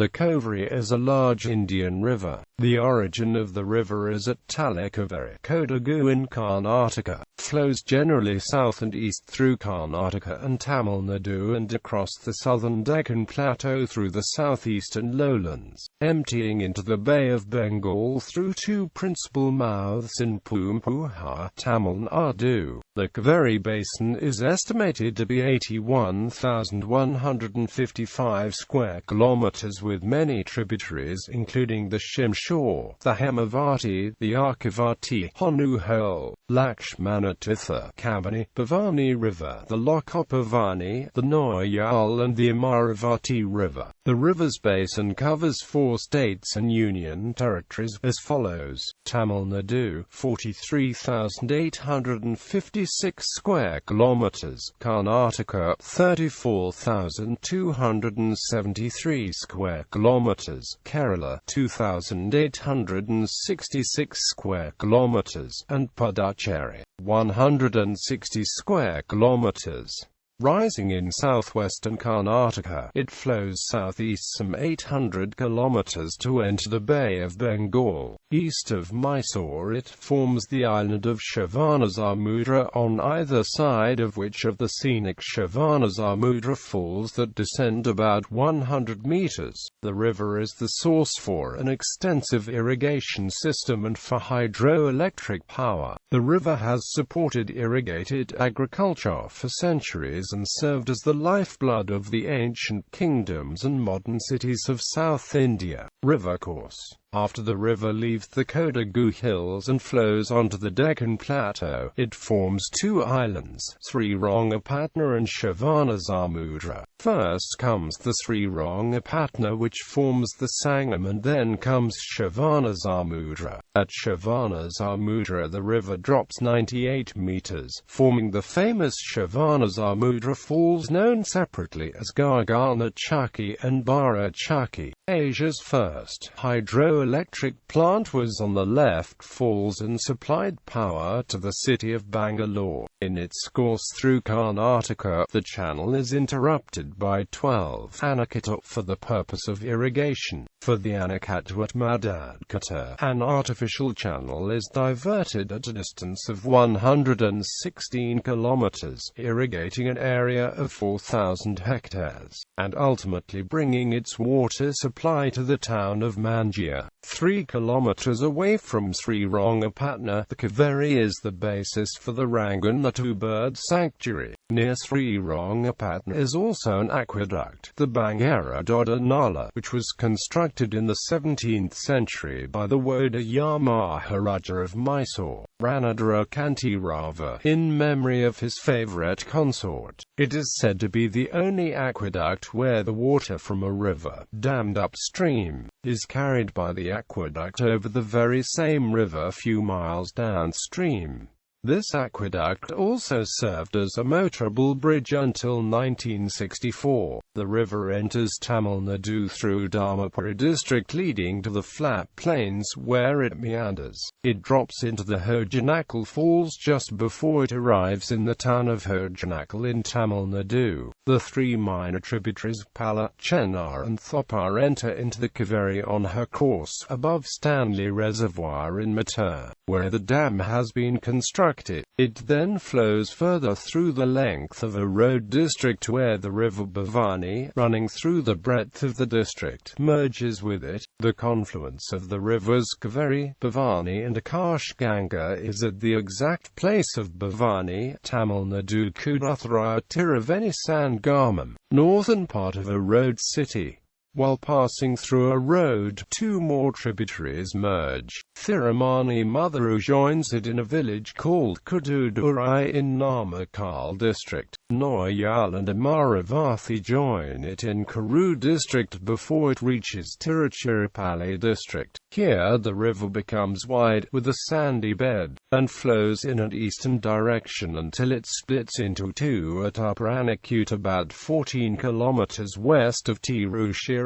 The Cauvery is a large Indian river. The origin of the river is at Talakaveri, Kodagu in Karnataka. Flows generally south and east through Karnataka and Tamil Nadu and across the southern Deccan plateau through the southeastern lowlands, emptying into the Bay of Bengal through two principal mouths in Poompuhar Tamilnadu. The Kaveri basin is estimated to be 81,155 square kilometers with many tributaries including the Shimsha, the Hemavati, the Arkavati, Honnuhole, Lakshmana Tirtha, Kabini, Bhavani River, the Lokapavani, the Noyyal and the Amaravati River. The river's basin covers 4 states and union territories as follows: Tamil Nadu, 43,856 square kilometers; Karnataka, 34,273 square kilometers; Kerala, 2,866 square kilometers; and Puducherry, 160 square kilometers. Rising in southwestern Karnataka, it flows southeast some 800 kilometers to enter the Bay of Bengal. East of Mysore it forms the island of Shivanazamudra, on either side of which of the scenic Shivanazamudra falls that descend about 100 meters. The river is the source for an extensive irrigation system and for hydroelectric power. The river has supported irrigated agriculture for centuries and served as the lifeblood of the ancient kingdoms and modern cities of South India. River course. After the river leaves the Kodagu hills and flows onto the Deccan plateau, it forms 2 islands, Srirangapatna and Shivanazamudra. First comes the Srirangapatna, which forms the Sangam, and then comes Shivanazamudra. At Shivanazamudra the river drops 98 meters, forming the famous Shivanazamudra Falls known separately as Garganachaki and Barachaki. Asia's first hydroelectric plant was on the left falls and supplied power to the city of Bangalore. In its course through Karnataka, the channel is interrupted by 12 Anaketu for the purpose of irrigation. For the Anaketu at Madadkata, an artificial channel is diverted at a distance of 116 kilometers, irrigating an area of 4,000 hectares, and ultimately bringing its water supply to the town of Manjia. 3 kilometers away from Srirangapatna, the Cauvery is the basis for the Ranganattu bird sanctuary. Near Srirangapatna is also an aqueduct, the Bangaradodda Nala, which was constructed in the 17th century by the Wodaya Maharaja of Mysore, Ranadara Kantirava, in memory of his favourite consort. It is said to be the only aqueduct where the water from a river, dammed upstream, is carried by the aqueduct over the very same river a few miles downstream. This aqueduct also served as a motorable bridge until 1964. The river enters Tamil Nadu through Dharmapuri district, leading to the flat plains where it meanders. It drops into the Hojanakal Falls just before it arrives in the town of Hojanakal in Tamil Nadu. The 3 minor tributaries Pala, Chennar and Thopar enter into the Cauvery on her course above Stanley Reservoir in Mathur, where the dam has been constructed. It then flows further through the length of a road district where the river Bhavani, running through the breadth of the district, merges with it. The confluence of the rivers Cauvery, Bhavani and Akashganga is at the exact place of Bhavani, Tamil Nadu Kudathra Tiruveni Sangamam, northern part of a road city. While passing through a road, 2 more tributaries merge. Thirumani Motharu joins it in a village called Puducherry in Namakkal district. Noyyal and Amaravati join it in Karur district before it reaches Tiruchirappalli district. Here the river becomes wide, with a sandy bed, and flows in an eastern direction until it splits into 2 at Upper Anakut about 14 kilometers west of Tiruchirappalli.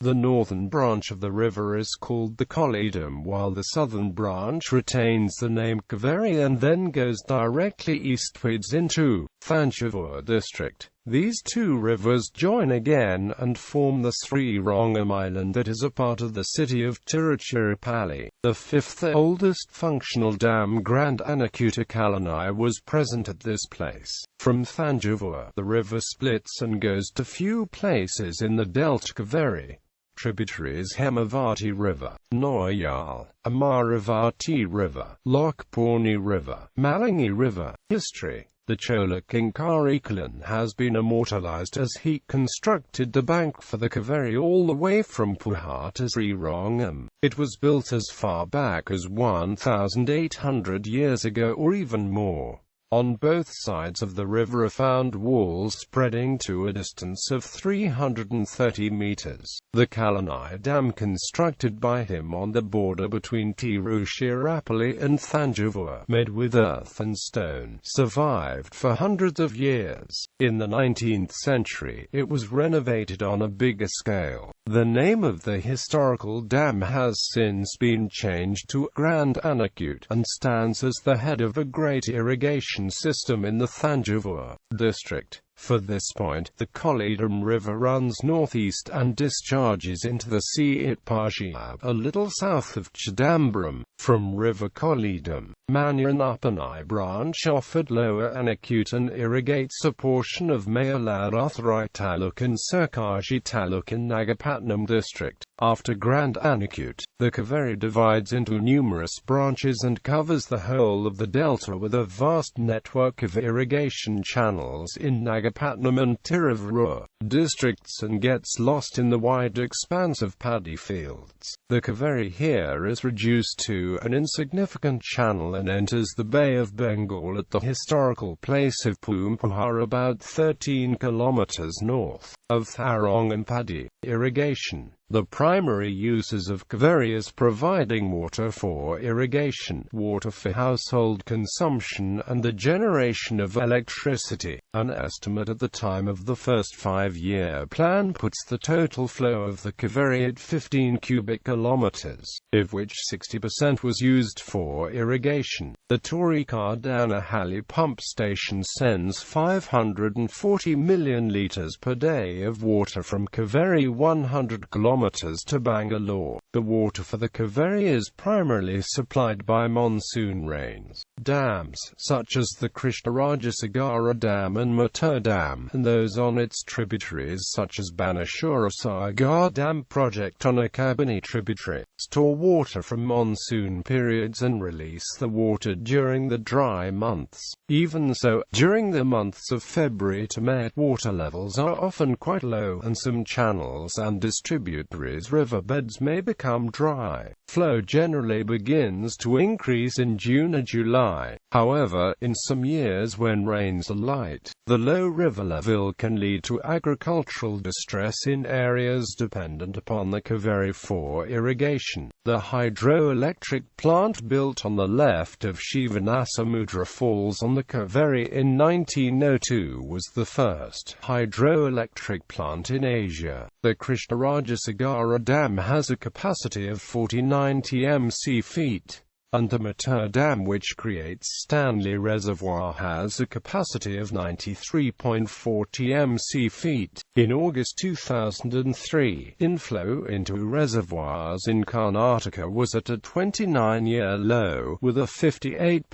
The northern branch of the river is called the Koledam, while the southern branch retains the name Cauvery and then goes directly eastwards into Thanjavur district. These two rivers join again and form the Srirangam Island that is a part of the city of Tiruchirappalli. The fifth oldest functional dam, Grand Anakuta Kalani, was present at this place. From Thanjavur, the river splits and goes to few places in the delta. Cauvery. Tributaries: Hemavati River, Noyyal, Amaravati River, Lokapavani River, Malangi River. History: the Chola king Karikalan has been immortalized as he constructed the bank for the Cauvery all the way from Poompuhar to Srirangam. It was built as far back as 1,800 years ago or even more. On both sides of the river are found walls spreading to a distance of 330 meters. The Kalani Dam, constructed by him on the border between Tiruchirappalli and Thanjavur, made with earth and stone, survived for hundreds of years. In the 19th century, it was renovated on a bigger scale. The name of the historical dam has since been changed to Grand Anakuta and stands as the head of a great irrigation system in the Thanjavur district. For this point, the Kollidam River runs northeast and discharges into the sea at Pajiyab, a little south of Chidambaram. From River Kollidam, Manyanapani branch off at Lower Anakuta and irrigates a portion of Mayiladuthurai Taluk and Sirkaji Taluk in Nagapattinam district. After Grand Anakuta, the Cauvery divides into numerous branches and covers the whole of the delta with a vast network of irrigation channels in Nagapattinam and Tiruvallur districts and gets lost in the wide expanse of paddy fields. The Cauvery here is reduced to an insignificant channel and enters the Bay of Bengal at the historical place of Poompuhar, about 13 kilometers north of Tharong and paddy irrigation. The primary uses of Cauvery is providing water for irrigation, water for household consumption, and the generation of electricity. An estimate at the time of the first 5-year plan puts the total flow of the Cauvery at 15 cubic kilometers, of which 60% was used for irrigation. The Torikardanahalli pump station sends 540 million litres per day of water from Cauvery 100 kilometers to Bangalore. The water for the Cauvery is primarily supplied by monsoon rains. Dams, such as the Krishnarajasagara Dam and Matur Dam, and those on its tributaries such as Banashura Sagar Dam project on a Kabini tributary, store water from monsoon periods and release the water during the dry months. Even so, during the months of February to May, water levels are often quite low, and some channels and tributaries riverbeds may become dry. Flow generally begins to increase in June or July. However, in some years when rains are light, the low river level can lead to agricultural distress in areas dependent upon the Cauvery for irrigation. The hydroelectric plant built on the left of Shivanasamudra Falls on the Cauvery in 1902 was the first hydroelectric plant in Asia. The Krishnarajasagara Dam has a capacity of 49 TMC feet, and the Matur Dam, which creates Stanley Reservoir, has a capacity of 93.4 TMC feet. In August 2003, inflow into reservoirs in Karnataka was at a 29-year low, with a 58%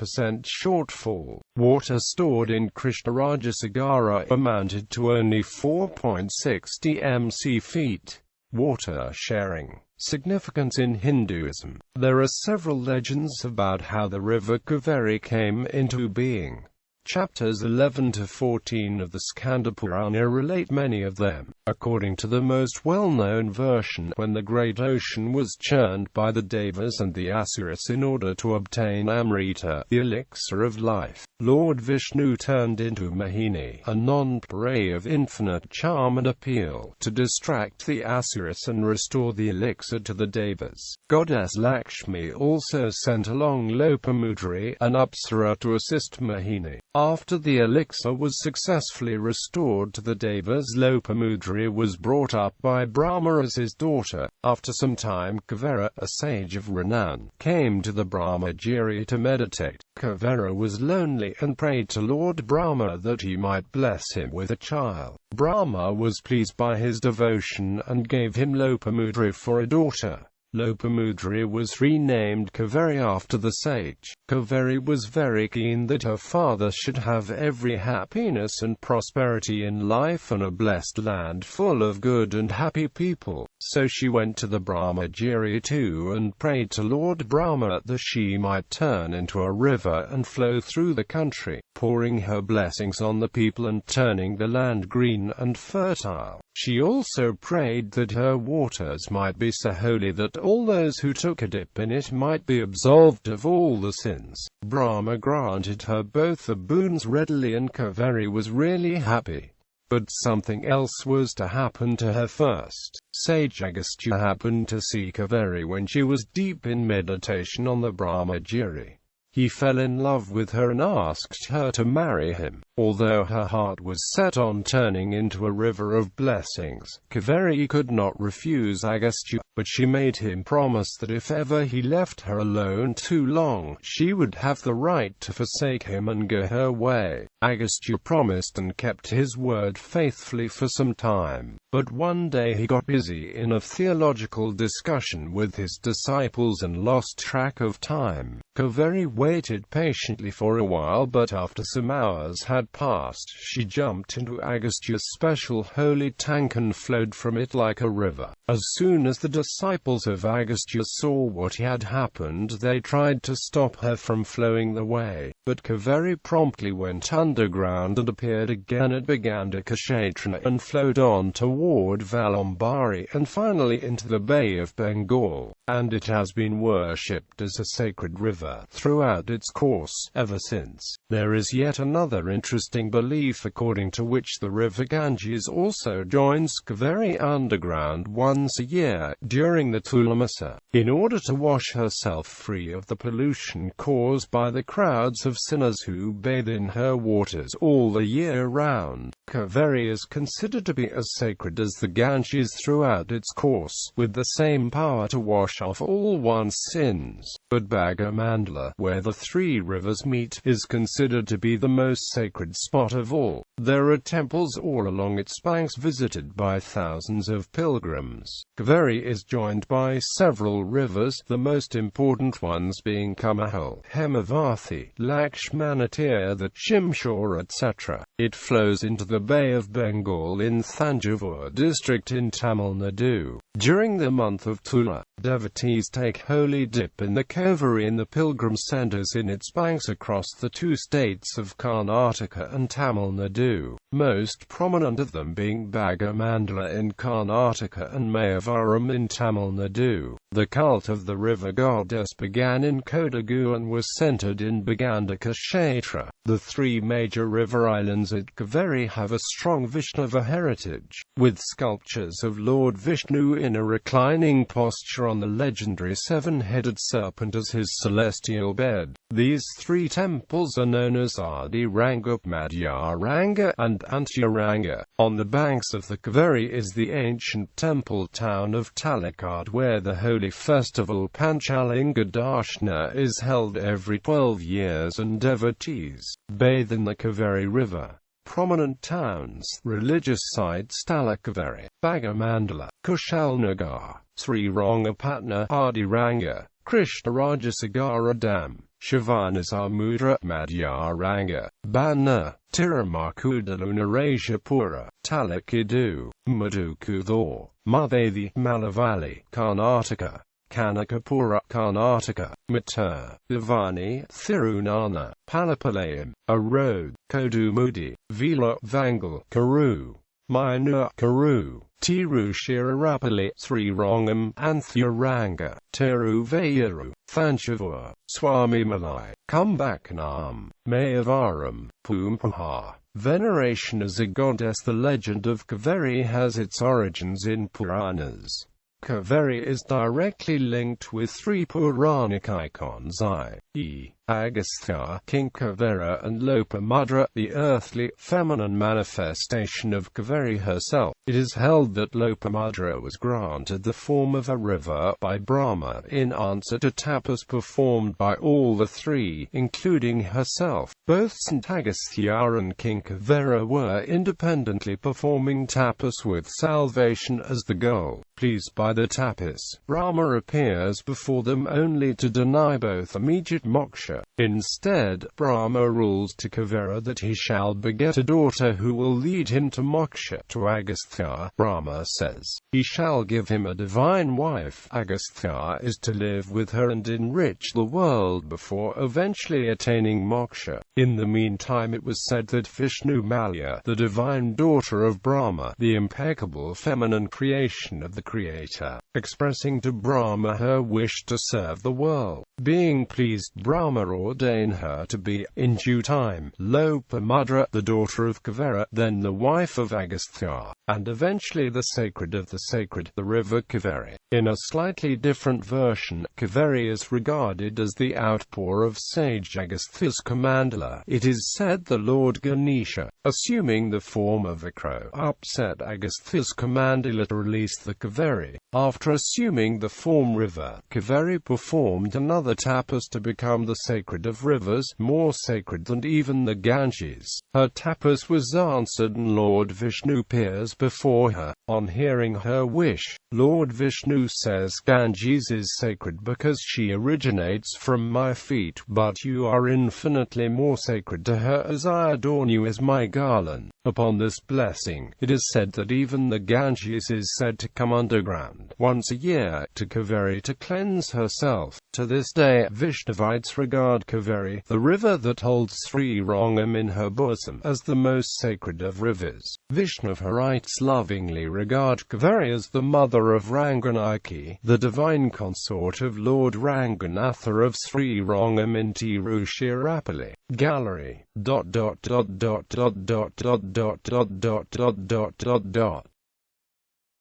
shortfall. Water stored in Krishnarajasagara amounted to only 4.6 TMC feet. Water sharing. Significance in Hinduism. There are several legends about how the river Cauvery came into being. Chapters 11 to 14 of the Skanda Purana relate many of them. According to the most well-known version, when the great ocean was churned by the Devas and the Asuras in order to obtain Amrita, the elixir of life, Lord Vishnu turned into Mohini, a non-prey of infinite charm and appeal, to distract the Asuras and restore the elixir to the Devas. Goddess Lakshmi also sent along Lokapavani, an Apsara, to assist Mohini. After the elixir was successfully restored to the Devas, Lokapavani Lopamuddri was brought up by Brahma as his daughter. After some time, Kaveri, a sage of renown, came to the Brahmagiri to meditate. Kaveri was lonely and prayed to Lord Brahma that he might bless him with a child. Brahma was pleased by his devotion and gave him Lopamuddri for a daughter. Lopamuddri was renamed Kaveri after the sage. Kaveri was very keen that her father should have every happiness and prosperity in life and a blessed land full of good and happy people. So she went to the Brahmagiri too and prayed to Lord Brahma that she might turn into a river and flow through the country, pouring her blessings on the people and turning the land green and fertile. She also prayed that her waters might be so holy that all those who took a dip in it might be absolved of all the sins. Brahma granted her both the boons readily, and Kaveri was really happy. But something else was to happen to her first. Sage Agastya happened to see Kaveri when she was deep in meditation on the Brahmagiri. He fell in love with her and asked her to marry him. Although her heart was set on turning into a river of blessings, Kaveri could not refuse Agastya, but she made him promise that if ever he left her alone too long, she would have the right to forsake him and go her way. Agastya promised and kept his word faithfully for some time. But one day he got busy in a theological discussion with his disciples and lost track of time. Kaveri waited patiently for a while, but after some hours had passed, she jumped into Agastya's special holy tank and flowed from it like a river. As soon as the disciples of Agastya saw what had happened, they tried to stop her from flowing the way, but Kaveri promptly went underground and appeared again at Jayarathina and flowed on toward Valambari and finally into the Bay of Bengal, and it has been worshipped as a sacred river throughout its course ever since. There is yet another interesting belief according to which the river Ganges also joins Kaveri underground once a year during the Tulamasa, in order to wash herself free of the pollution caused by the crowds of sinners who bathe in her waters all the year round. Kaveri is considered to be as sacred as the Ganges throughout its course, with the same power to wash off all one's sins. But Bhagamandala, where the three rivers meet, is considered to be the most sacred spot of all. There are temples all along its banks visited by thousands of pilgrims. Kaveri is joined by several rivers, the most important ones being Honnuhole, Hemavati, Lakshmana Tirtha, Shimsha, etc. It flows into the Bay of Bengal in Thanjavur district in Tamil Nadu. During the month of Tula, devotees take holy dip in the Cauvery in the pilgrim centers in its banks across the two states of Karnataka and Tamil Nadu, most prominent of them being Bhagamandala in Karnataka and Mayavaram in Tamil Nadu. The cult of the river goddess began in Kodagu and was centered in Bhagandaka Kshetra. The three major river islands at Kaveri have a strong Vaishnava heritage, with sculptures of Lord Vishnu in a reclining posture on the legendary seven-headed serpent as his celestial bed. These three temples are known as Adiranga, Madhyaranga, and Antyaranga. On the banks of the Kaveri is the ancient temple town of Talakaveri, where the holy festival Panchalinga Darshana is held every 12 years and devotees bathe in the Kaveri River. Prominent towns, religious sites: Talakaveri, Bhagamandala, Kushalnagar, Srirangapatna, Adiranga, Krishnarajasagara Dam, Shivanazamudra, Madhyaranga, Banna, Tirumakudallu, Narajapura, Talakadu, Madukudor, Madevi, Malavali, Karnataka, Kanakapura, Karnataka, Mathur, Bhavani, Thirunana, Palapalayam, Arod, Kodumudi, Vila, Vangal, Karu, Minur, Karu, Tiruchirappalli, Srirangam, Anthuranga, Tiruvayuru, Thanjavur, Swamimalai, Kumbakonam, Mayavaram, Poompuhar. Veneration as a goddess. The legend of Kaveri has its origins in Puranas. Kaveri is directly linked with three Puranic icons, i.e., Agastya, King Kaveri and Lopamudra, the earthly, feminine manifestation of Kaveri herself. It is held that Lopamudra was granted the form of a river by Brahma in answer to tapas performed by all the three, including herself. Both St. Agastya and King Kaveri were independently performing tapas with salvation as the goal. Pleased by the tapas, Brahma appears before them only to deny both immediate moksha. Instead, Brahma rules to Kaveri that he shall beget a daughter who will lead him to moksha. To Agastya, Brahma says, he shall give him a divine wife. Agastya is to live with her and enrich the world before eventually attaining moksha. In the meantime, it was said that Vishnu Maya, the divine daughter of Brahma, the impeccable feminine creation of the Creator, expressing to Brahma her wish to serve the world. Being pleased, Brahma ordained her to be, in due time, Lopamudra, the daughter of Kaveri, then the wife of Agastya, and eventually the sacred of the sacred, the river Kaveri. In a slightly different version, Kaveri is regarded as the outpour of sage Agastya's Kamandala. It is said the Lord Ganesha, assuming the form of a crow, upset Agastya's Kamandala to release the Kaveri. After assuming the form river, Kaveri performed another tapas to become the sacred of rivers, more sacred than even the Ganges. Her tapas was answered and Lord Vishnu appears before her. On hearing her wish, Lord Vishnu says, Ganges is sacred because she originates from my feet, but you are infinitely more sacred to her as I adorn you as my garland. Upon this blessing, it is said that even the Ganges is said to come underground once a year to Kaveri to cleanse herself. To this day, Vaishnavites regard Kaveri, the river that holds Sri Rangam in her bosom, as the most sacred of rivers. Vaishnavarites lovingly regard Kaveri as the mother of Ranganayaki, the divine consort of Lord Ranganatha of Sri Rangam in Tiruchirappalli. Gallery.